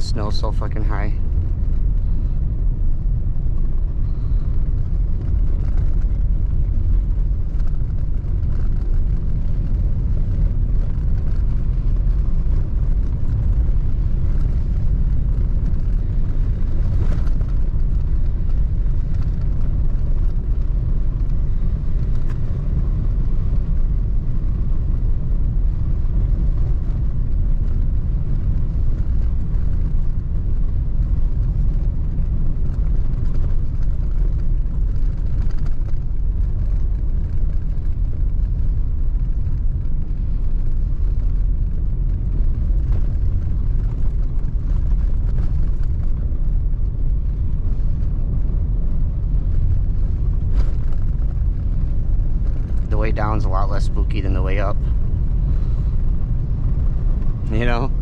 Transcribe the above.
the snow's so fucking high. The way down's a lot less spooky than the way up. You know?